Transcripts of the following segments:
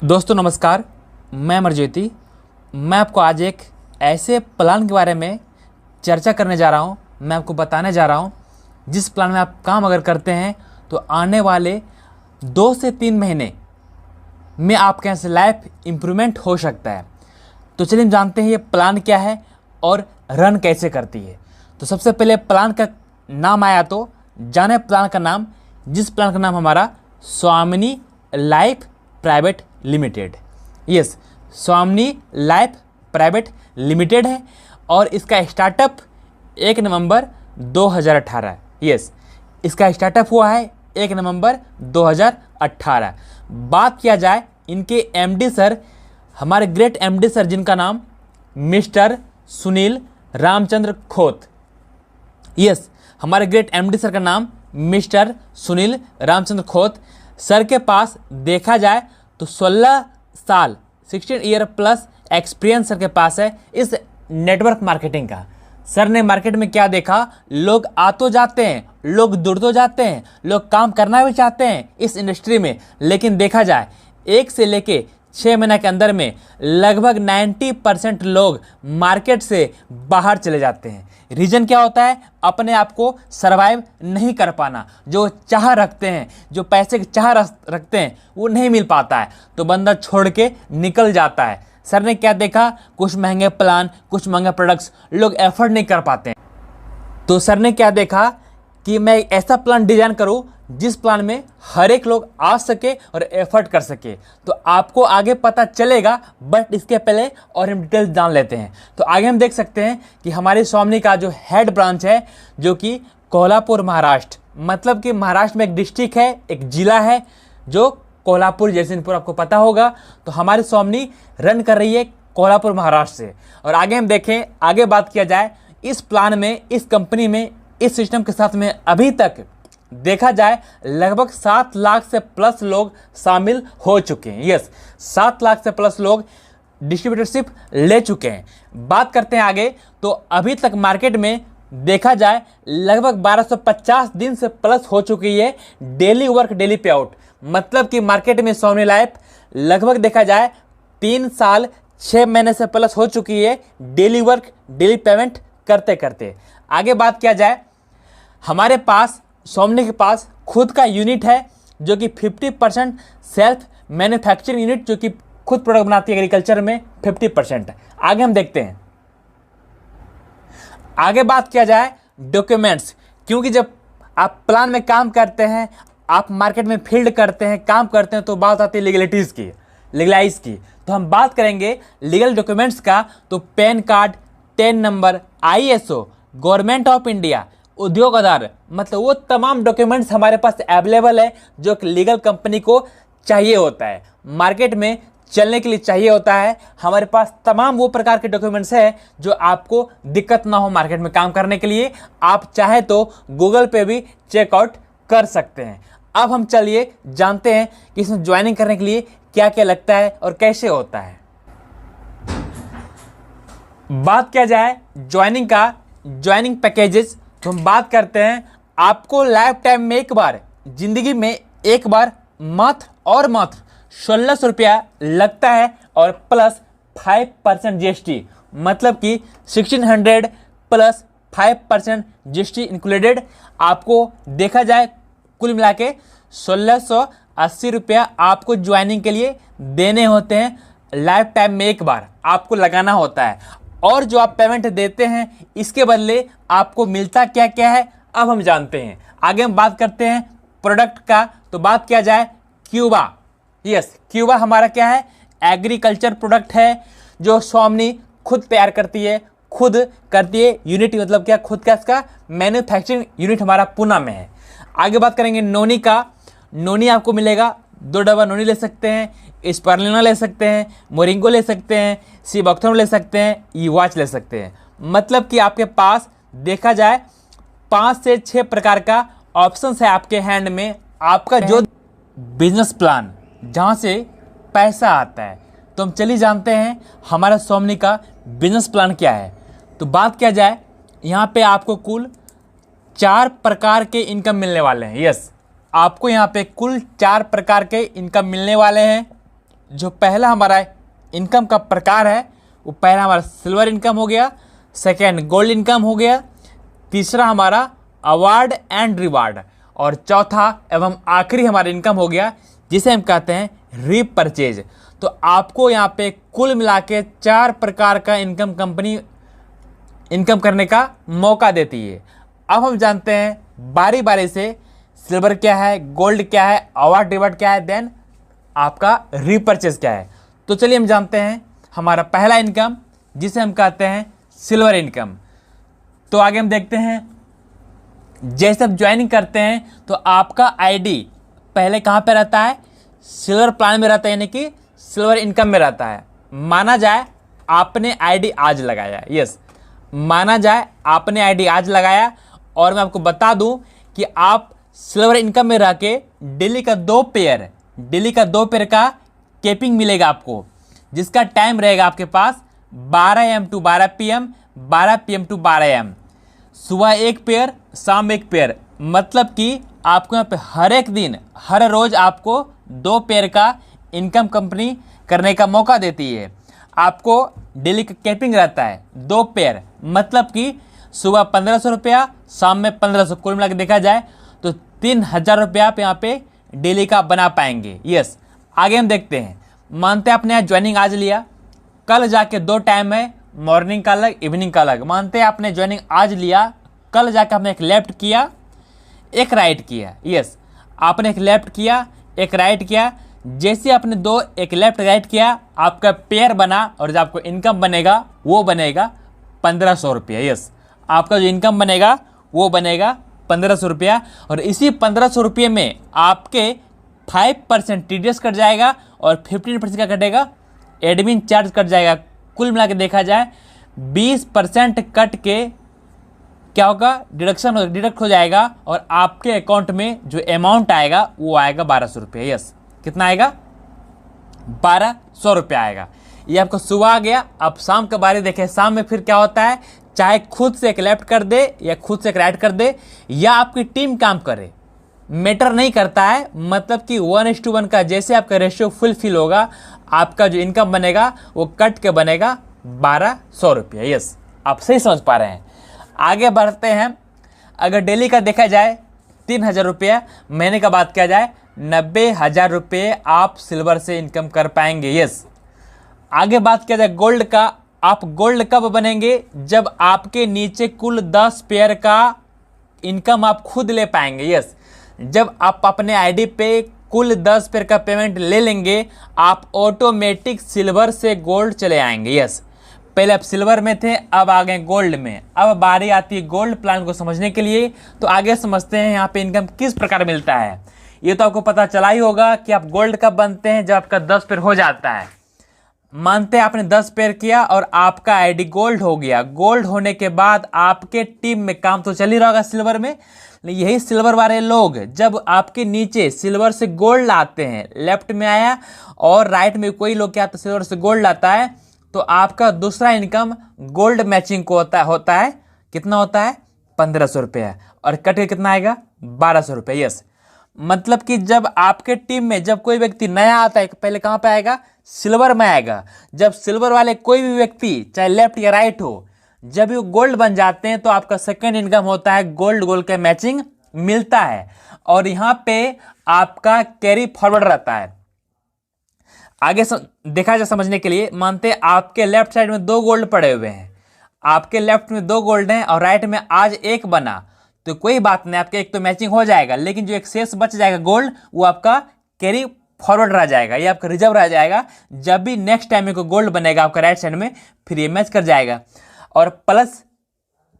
दोस्तों नमस्कार, मैं अमरज्योति। मैं आपको आज एक ऐसे प्लान के बारे में चर्चा करने जा रहा हूं। मैं आपको बताने जा रहा हूं जिस प्लान में आप काम अगर करते हैं तो आने वाले 2 से 3 महीने में आपके यहाँ से लाइफ इम्प्रूवमेंट हो सकता है। तो चलिए हम जानते हैं ये प्लान क्या है और रन कैसे करती है। तो सबसे पहले प्लान का नाम आया तो जाने प्लान का नाम, जिस प्लान का नाम हमारा स्वामिनी लाइफ प्राइवेट लिमिटेड। यस, स्वामिनी लाइफ प्राइवेट लिमिटेड है और इसका स्टार्टअप 1 नवंबर 2018। यस, इसका स्टार्टअप हुआ है 1 नवंबर 2018। बात किया जाए इनके एमडी सर, हमारे ग्रेट एमडी सर जिनका नाम मिस्टर सुनील रामचंद्र खोत। यस, हमारे ग्रेट एमडी सर का नाम मिस्टर सुनील रामचंद्र खोत। सर के पास देखा जाए तो 16 साल 16 ईयर प्लस एक्सपीरियंस सर के पास है इस नेटवर्क मार्केटिंग का। सर ने मार्केट में क्या देखा, लोग आ तो जाते हैं, लोग जुड़ तो जाते हैं, लोग काम करना भी चाहते हैं इस इंडस्ट्री में, लेकिन देखा जाए 1 से लेके 6 महीने के अंदर में लगभग 90% लोग मार्केट से बाहर चले जाते हैं। रीज़न क्या होता है, अपने आप को सरवाइव नहीं कर पाना। जो चाह रखते हैं, जो पैसे की चाह रखते हैं, वो नहीं मिल पाता है तो बंदा छोड़ के निकल जाता है। सर ने क्या देखा, कुछ महंगे प्लान, कुछ महंगे प्रोडक्ट्स लोग एफर्ट नहीं कर पाते हैं। तो सर ने क्या देखा कि मैं ऐसा प्लान डिजाइन करूं जिस प्लान में हर एक लोग आ सके और एफर्ट कर सके। तो आपको आगे पता चलेगा, बट इसके पहले और हम डिटेल्स जान लेते हैं। तो आगे हम देख सकते हैं कि हमारी स्वामिनी का जो हेड ब्रांच है जो कि कोल्हापुर महाराष्ट्र, मतलब कि महाराष्ट्र में एक डिस्ट्रिक्ट है, एक जिला है जो कोल्हापुर जयसिंहपुर, आपको पता होगा। तो हमारी स्वामिनी रन कर रही है कोल्हापुर महाराष्ट्र से। और आगे हम देखें, आगे बात किया जाए इस प्लान में, इस कंपनी में, इस सिस्टम के साथ में अभी तक देखा जाए लगभग 7 लाख से प्लस लोग शामिल हो चुके हैं। यस, 7 लाख से प्लस लोग डिस्ट्रीब्यूटरशिप ले चुके हैं। बात करते हैं आगे, तो अभी तक मार्केट में देखा जाए लगभग 1250 दिन से प्लस हो चुकी है डेली वर्क डेली पे आउट। मतलब कि मार्केट में स्वामिनी लाइफ लगभग देखा जाए 3 साल 6 महीने से प्लस हो चुकी है डेली वर्क डेली पेमेंट करते करते। आगे बात किया जाए, हमारे पास स्वामिनी के पास खुद का यूनिट है जो कि 50% सेल्फ मैन्युफैक्चरिंग यूनिट, जो कि खुद प्रोडक्ट बनाती है एग्रीकल्चर में 50%। आगे हम देखते हैं, आगे बात किया जाए डॉक्यूमेंट्स, क्योंकि जब आप प्लान में काम करते हैं, आप मार्केट में फील्ड करते हैं, काम करते हैं, तो बात आती है लीगलिटीज़ की, लीगलाइज की। तो हम बात करेंगे लीगल डॉक्यूमेंट्स का। तो pan card, 10 number, ISO, government of India, उद्योग आधार, मतलब वो तमाम डॉक्यूमेंट्स हमारे पास अवेलेबल है जो एक लीगल कंपनी को चाहिए होता है, मार्केट में चलने के लिए चाहिए होता है। हमारे पास तमाम वो प्रकार के डॉक्यूमेंट्स है जो आपको दिक्कत ना हो मार्केट में काम करने के लिए। आप चाहे तो गूगल पे भी चेकआउट कर सकते हैं। अब हम चलिए जानते हैं कि इसमें ज्वाइनिंग करने के लिए क्या क्या लगता है और कैसे होता है। बात किया जाए ज्वाइनिंग का, ज्वाइनिंग पैकेजेस, तो हम बात करते हैं आपको लाइफ टाइम में एक बार, जिंदगी में एक बार मात्र और मात्र 1600 रुपया लगता है और प्लस 5% GST, मतलब कि 1600 प्लस 5% GST इंक्लूडेड। आपको देखा जाए कुल मिला के 1680 रुपया आपको ज्वाइनिंग के लिए देने होते हैं। लाइफ टाइम में एक बार आपको लगाना होता है और जो आप पेमेंट देते हैं इसके बदले आपको मिलता क्या क्या है अब हम जानते हैं। आगे हम बात करते हैं प्रोडक्ट का। तो बात किया जाए क्यूबा। यस, क्यूबा हमारा क्या है, एग्रीकल्चर प्रोडक्ट है जो स्वामिनी खुद तैयार करती है, खुद करती है। यूनिट मतलब क्या, खुद का इसका मैन्युफैक्चरिंग यूनिट हमारा पुणे में है। आगे बात करेंगे नोनी का। नोनी आपको मिलेगा 2 डब्बा नोनी ले सकते हैं, स्पर्लिना ले सकते हैं, मोरिंगो ले सकते हैं, सीबॉक्थोन ले सकते हैं, ई वॉच ले सकते हैं। मतलब कि आपके पास देखा जाए 5 से 6 प्रकार का ऑप्शंस है आपके हैंड में। आपका जो बिजनेस प्लान जहाँ से पैसा आता है, तो हम चलिए जानते हैं हमारा स्वामिनी का बिजनेस प्लान क्या है। तो बात किया जाए यहाँ पे आपको कुल 4 प्रकार के इनकम मिलने वाले हैं। यस, आपको यहाँ पे कुल 4 प्रकार के इनकम मिलने वाले हैं। जो पहला हमारा इनकम का प्रकार है वो पहला हमारा सिल्वर इनकम हो गया, सेकेंड गोल्ड इनकम हो गया, तीसरा हमारा अवार्ड एंड रिवार्ड, और चौथा एवं आखिरी हमारा इनकम हो गया जिसे हम कहते हैं रीपरचेज। तो आपको यहाँ पे कुल मिला के 4 प्रकार का इनकम कंपनी इनकम करने का मौका देती है। अब हम जानते हैं बारी बारी से सिल्वर क्या है, गोल्ड क्या है, अवार्ड रिवार्ड क्या है, देन आपका रीपरचेज क्या है। तो चलिए हम जानते हैं हमारा पहला इनकम जिसे हम कहते हैं सिल्वर इनकम। तो आगे हम देखते हैं, जैसे आप ज्वाइनिंग करते हैं तो आपका आईडी पहले कहाँ पे रहता है, सिल्वर प्लान में रहता है, यानी कि सिल्वर इनकम में रहता है। माना जाए आपने आईडी आज लगाया, यस, माना जाए आपने आईडी आज लगाया, और मैं आपको बता दूं कि आप सिल्वर इनकम में रह के डेली का 2 पेयर का केपिंग मिलेगा आपको, जिसका टाइम रहेगा आपके पास 12 AM to 12 PM, 12 PM to 12 AM, सुबह 1 पेयर, शाम 1 पेयर। मतलब कि आपको यहाँ पे हर एक दिन, हर रोज़ आपको 2 पेयर का इनकम कंपनी करने का मौका देती है। आपको डेली का कैपिंग रहता है 2 पेयर, मतलब कि सुबह 1500 रुपया, शाम में 1500, कुल मिला के देखा जाए तो 3000 रुपया आप यहाँ पे डेली का बना पाएंगे। यस, आगे हम देखते हैं, मानते हैं आपने ज्वाइनिंग आज लिया, कल जाके 2 टाइम है, मॉर्निंग का अलग, इवनिंग का अलग। मानते हैं आपने ज्वाइनिंग आज लिया, कल जाके आपने एक लेफ्ट किया, एक राइट किया। यस, आपने एक लेफ्ट किया, एक राइट किया, जैसे आपने 2 एक लेफ्ट राइट किया, आपका पेयर बना, और जो आपको इनकम बनेगा वो बनेगा 1500 रुपया। यस, आपका जो इनकम बनेगा वो बनेगा 1500 रुपया, और इसी 1500 रुपये में आपके 5% TDS कट जाएगा और 15% का कटेगा एडमिन चार्ज कट जाएगा। कुल मिला के देखा जाए 20% कट के क्या होगा, डिडक्ट हो जाएगा, और आपके अकाउंट में जो अमाउंट आएगा वो आएगा 1200 रुपये। यस, कितना आएगा, 1200 रुपये आएगा। ये आपको सुबह आ गया। अब शाम के बारे देखें, शाम में फिर क्या होता है, चाहे खुद से एक लेफ्ट कर दे या खुद से एक राइट कर दे या आपकी टीम काम करे, मैटर नहीं करता है। मतलब कि 1:1 का जैसे आपका रेशियो फुलफिल होगा, आपका जो इनकम बनेगा वो कट के बनेगा 1200 रुपये। यस, आप सही समझ पा रहे हैं। आगे बढ़ते हैं, अगर डेली का देखा जाए 3000 रुपया, महीने का बात किया जाए 90,000 रुपये आप सिल्वर से इनकम कर पाएंगे। यस, आगे बात किया जाए गोल्ड का, आप गोल्ड कब बनेंगे, जब आपके नीचे कुल 10 पेयर का इनकम आप खुद ले पाएंगे। यस, जब आप अपने आईडी पे कुल 10 पेयर का पेमेंट ले लेंगे, आप ऑटोमेटिक सिल्वर से गोल्ड चले आएंगे। यस, पहले आप सिल्वर में थे, अब आ गए गोल्ड में। अब बारी आती है गोल्ड प्लान को समझने के लिए। तो आगे समझते हैं यहाँ पे इनकम किस प्रकार मिलता है। ये तो आपको पता चला ही होगा कि आप गोल्ड कब बनते हैं, जब आपका 10 पेयर हो जाता है। मानते हैं आपने 10 पेयर किया और आपका आईडी गोल्ड हो गया। गोल्ड होने के बाद आपके टीम में काम तो चल ही रहा होगा सिल्वर में, यही सिल्वर वाले लोग जब आपके नीचे सिल्वर से गोल्ड लाते हैं, लेफ्ट में आया और राइट में कोई लोग क्या सिल्वर से गोल्ड लाता है, तो आपका दूसरा इनकम गोल्ड मैचिंग को होता है। कितना होता है, 1500 रुपये, और कट के कितना आएगा, 1200 रुपये। यस, मतलब कि जब आपके टीम में जब कोई व्यक्ति नया आता है, पहले कहाँ पे आएगा, सिल्वर में आएगा। जब सिल्वर वाले कोई भी व्यक्ति चाहे लेफ्ट या राइट हो, जब ये गोल्ड बन जाते हैं तो आपका सेकंड इनकम होता है गोल्ड गोल्ड का मैचिंग मिलता है, और यहाँ पे आपका कैरी फॉरवर्ड रहता है। आगे देखा जाए समझने के लिए, मानते हैं आपके लेफ्ट साइड में 2 गोल्ड पड़े हुए हैं, आपके लेफ्ट में 2 गोल्ड हैं और राइट में आज 1 बना, तो कोई बात नहीं, आपके एक तो मैचिंग हो जाएगा, लेकिन जो एक शेष बच जाएगा गोल्ड, वो आपका कैरी फॉरवर्ड रह जाएगा, ये आपका रिजर्व रह जाएगा। जब भी नेक्स्ट टाइम में कोई गोल्ड बनेगा आपका राइट साइड में, फिर ये मैच कर जाएगा। और प्लस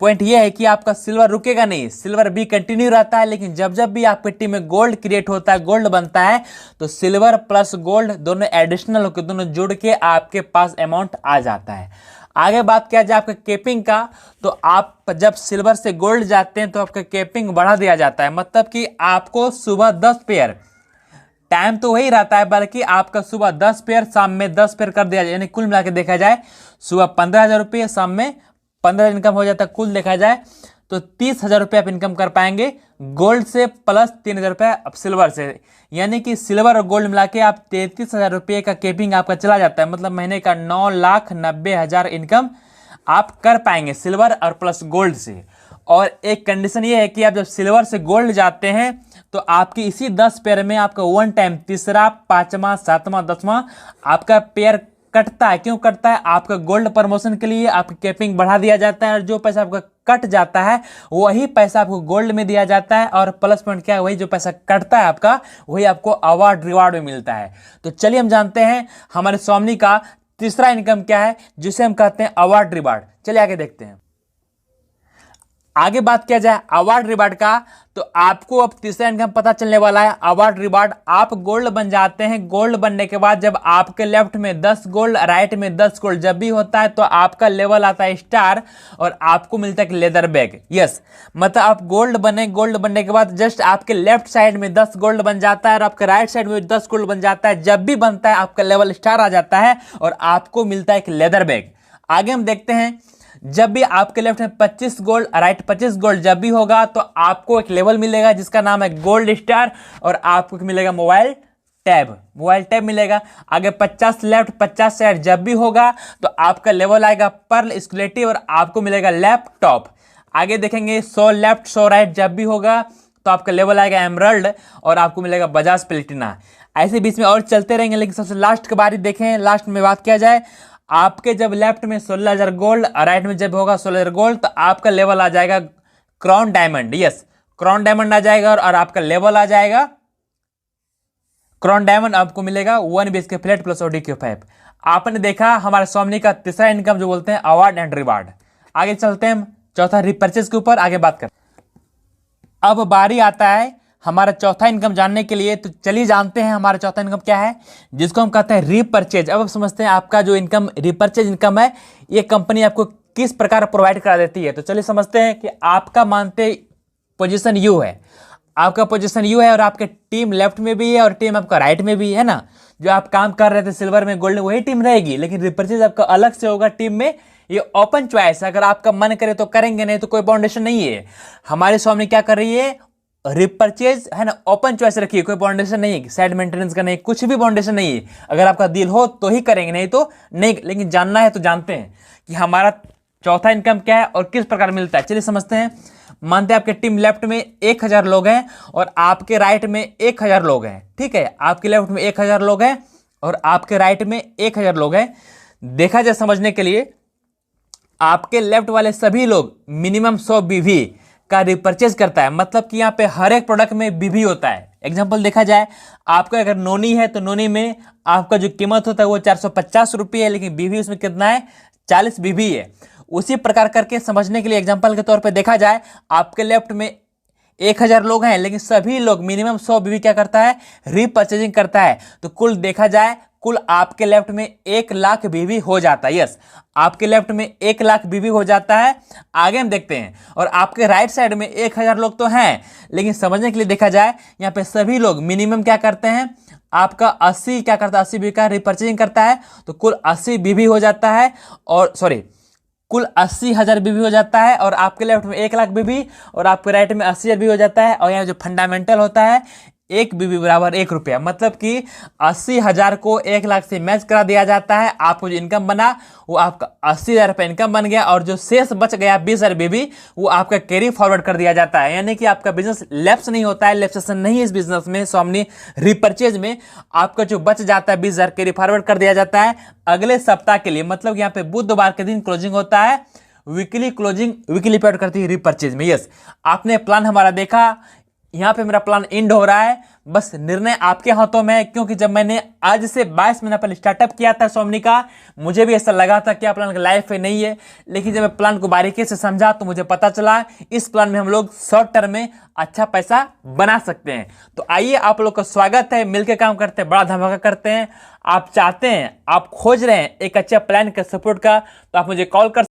पॉइंट ये है कि आपका सिल्वर रुकेगा नहीं, सिल्वर भी कंटिन्यू रहता है, लेकिन जब जब भी आपकी टीम में गोल्ड क्रिएट होता है, गोल्ड बनता है, तो सिल्वर प्लस गोल्ड दोनों एडिशनल होकर दोनों जुड़ के आपके पास अमाउंट आ जाता है। आगे बात किया जाए आपका केपिंग का, तो आप जब सिल्वर से गोल्ड जाते हैं तो आपका केपिंग बढ़ा दिया जाता है। मतलब कि आपको सुबह 10 पेयर, टाइम तो वही रहता है, बल्कि आपका सुबह 10 पेयर, शाम में 10 पेयर कर दिया जाए, यानी कुल मिला के देखा जाए सुबह 15,000 रुपये, शाम में 15 इनकम हो जाता है। कुल देखा जाए तो 30,000 रुपये आप इनकम कर पाएंगे गोल्ड से, प्लस 3,000 रुपये आप सिल्वर से। यानी कि सिल्वर और गोल्ड मिला के आप 33,000 रुपये का केपिंग आपका चला जाता है। मतलब महीने का 9,90,000 इनकम आप कर पाएंगे सिल्वर और प्लस गोल्ड से। और एक कंडीशन ये है कि आप जब सिल्वर से गोल्ड जाते हैं तो आपकी इसी 10 पेयर में आपका वन टाइम तीसरा, पांचवा, सातवां, 10वां आपका पेयर कटता है। क्यों कटता है? आपका गोल्ड प्रमोशन के लिए आपकी कैपिंग बढ़ा दिया जाता है, और जो पैसा आपका कट जाता है वही पैसा आपको गोल्ड में दिया जाता है। और प्लस पॉइंट क्या है, वही जो पैसा कटता है आपका वही आपको अवार्ड रिवार्ड में मिलता है। तो चलिए हम जानते हैं हमारे स्वामी का तीसरा इनकम क्या है, जिसे हम कहते हैं अवार्ड रिवार्ड। चलिए आगे देखते हैं। आगे बात किया जाए अवार्ड रिवार्ड का, तो आपको अब तीसरा इनकम पता चलने वाला है अवार्ड रिवार्ड। आप गोल्ड बन जाते हैं, गोल्ड बनने के बाद जब आपके लेफ्ट में 10 गोल्ड, राइट में 10 गोल्ड जब भी होता है तो आपका लेवल आता है स्टार, और आपको मिलता है लेदर बैग। यस, मतलब आप गोल्ड बने, गोल्ड बनने के बाद जस्ट आपके लेफ्ट साइड में 10 गोल्ड बन जाता है और आपके राइट साइड में 10 गोल्ड बन जाता है। जब भी बनता है आपका लेवल स्टार आ जाता है और आपको मिलता है एक लेदर बैग। आगे हम देखते हैं, जब भी आपके लेफ्ट में 25 गोल्ड, राइट 25 गोल्ड जब भी होगा तो आपको एक लेवल मिलेगा जिसका नाम है गोल्ड स्टार, और आपको मिलेगा मोबाइल टैब, मोबाइल टैब मिलेगा। आगे 50 लेफ्ट 50 राइट जब भी होगा तो आपका लेवल आएगा पर्ल स्केलेटी और आपको मिलेगा लैपटॉप। आगे देखेंगे 100 लेफ्ट 100 राइट जब भी होगा तो आपका लेवल आएगा एमरल्ड और आपको मिलेगा बजाज प्लेटिना। ऐसे बीच में और चलते रहेंगे, लेकिन सबसे लास्ट के बारे देखें। लास्ट में बात किया जाए, आपके जब लेफ्ट में 16,000 गोल्ड, राइट में जब होगा 16,000 गोल्ड, तो आपका लेवल आ जाएगा crown diamond. Yes, crown diamond आ जाएगा और आपका लेवल आ जाएगा क्राउन डायमंड। आपको मिलेगा 1 BHK फ्लैट प्लस ODQ5। आपने देखा हमारे स्वामी का तीसरा इनकम जो बोलते हैं अवार्ड एंड रिवार्ड। आगे चलते हैं चौथा रिपर्चेज के ऊपर, आगे बात करते हैं। अब बारी आता है हमारा चौथा इनकम जानने के लिए। तो चलिए जानते हैं हमारा चौथा इनकम क्या है, जिसको हम कहते हैं रीपरचेज। अब समझते हैं आपका जो इनकम रीपरचेज इनकम है ये कंपनी आपको किस प्रकार प्रोवाइड करा देती है। तो चलिए समझते हैं कि आपका मानते पोजीशन यू है, आपका पोजीशन यू है और आपके टीम लेफ्ट में भी है और टीम आपका राइट में भी है ना। जो आप काम कर रहे थे सिल्वर में, गोल्ड में, वही टीम रहेगी, लेकिन रीपरचेज आपका अलग से होगा टीम में। ये ओपन चॉइस, अगर आपका मन करे तो करेंगे, नहीं तो कोई बाउंडेशन नहीं है। हमारे स्वामी क्या कर रही है, रिपर्चेज है ना, ओपन चॉइस रखिए, कोई बाउंडेशन नहीं है, साइड मेंटेनेंस का नहीं, कुछ भी बाउंडेशन नहीं है। अगर आपका दिल हो तो ही करेंगे, नहीं तो नहीं। लेकिन जानना है तो जानते हैं कि हमारा चौथा इनकम क्या है और किस प्रकार मिलता है। चलिए समझते हैं। मानते हैं आपके टीम लेफ्ट में 1,000 लोग हैं और आपके राइट में 1,000 लोग हैं। ठीक है, आपके लेफ्ट में 1,000 लोग हैं और आपके राइट में 1,000 लोग हैं। देखा जाए समझने के लिए, आपके लेफ्ट वाले सभी लोग मिनिमम 100 BV का रिपर्चेज करता है। मतलब कि यहाँ पे हर एक प्रोडक्ट में BV होता है। एग्जांपल देखा जाए, आपका अगर नोनी है तो नोनी में आपका जो कीमत होता है वो 450 रुपये है, लेकिन BV उसमें कितना है, 40 BV है। उसी प्रकार करके समझने के लिए एग्जांपल के तौर पे देखा जाए, आपके लेफ्ट में 1,000 लोग हैं, लेकिन सभी लोग मिनिमम 100 BV क्या करता है, रीपर्चेजिंग करता है। तो कुल देखा जाए, कुल आपके लेफ्ट में 1,00,000 BV हो जाता है। यस, आपके लेफ्ट में 1,00,000 BV हो जाता है। आगे हम देखते हैं, और आपके राइट साइड में 1,000 लोग तो हैं, लेकिन समझने के लिए देखा जाए, यहाँ पे सभी लोग मिनिमम क्या करते हैं, आपका 80 क्या करता है, 80 BV का रिपर्चेजिंग करता है। तो कुल 80 BV हो जाता है, और सॉरी कुल 80,000 BV हो जाता है। और आपके लेफ्ट में 1,00,000 BV और आपके राइट में 80,000 BV हो जाता है। और यहाँ जो फंडामेंटल होता है, 1 BV बराबर 1 रुपया। मतलब कि 80,000 को 1,00,000 से मैच करा दिया जाता है। आपको जो इनकम बना वो आपका 80,000 रुपये इनकम बन गया, और जो शेष बच गया 20,000 BV वो आपका कैरी फॉरवर्ड कर दिया जाता है। यानी कि आपका बिजनेस लैप्स नहीं होता है, लैप्सेशन नहीं है इस बिजनेस में। स्वामी रिपर्चेज में आपका जो बच जाता है 20,000 कैरी फॉरवर्ड कर दिया जाता है अगले सप्ताह के लिए। मतलब यहाँ पे बुधवार के दिन क्लोजिंग होता है, वीकली क्लोजिंग वीकली पेड करती है रिपर्चेज में। यस, आपने प्लान हमारा देखा, यहाँ पे मेरा प्लान एंड हो रहा है। बस निर्णय आपके हाथों में है, क्योंकि जब मैंने आज से 22 महीना पहले स्टार्टअप किया था स्वामी का, मुझे भी ऐसा लगा था कि आप प्लान लाइफ में नहीं है। लेकिन जब मैं प्लान को बारीकी से समझा तो मुझे पता चला इस प्लान में हम लोग शॉर्ट टर्म में अच्छा पैसा बना सकते हैं। तो आइए, आप लोग का स्वागत है, मिलकर काम करते हैं, बड़ा धमाका करते हैं। आप चाहते हैं, आप खोज रहे हैं एक अच्छा प्लान का सपोर्ट का, तो आप मुझे कॉल कर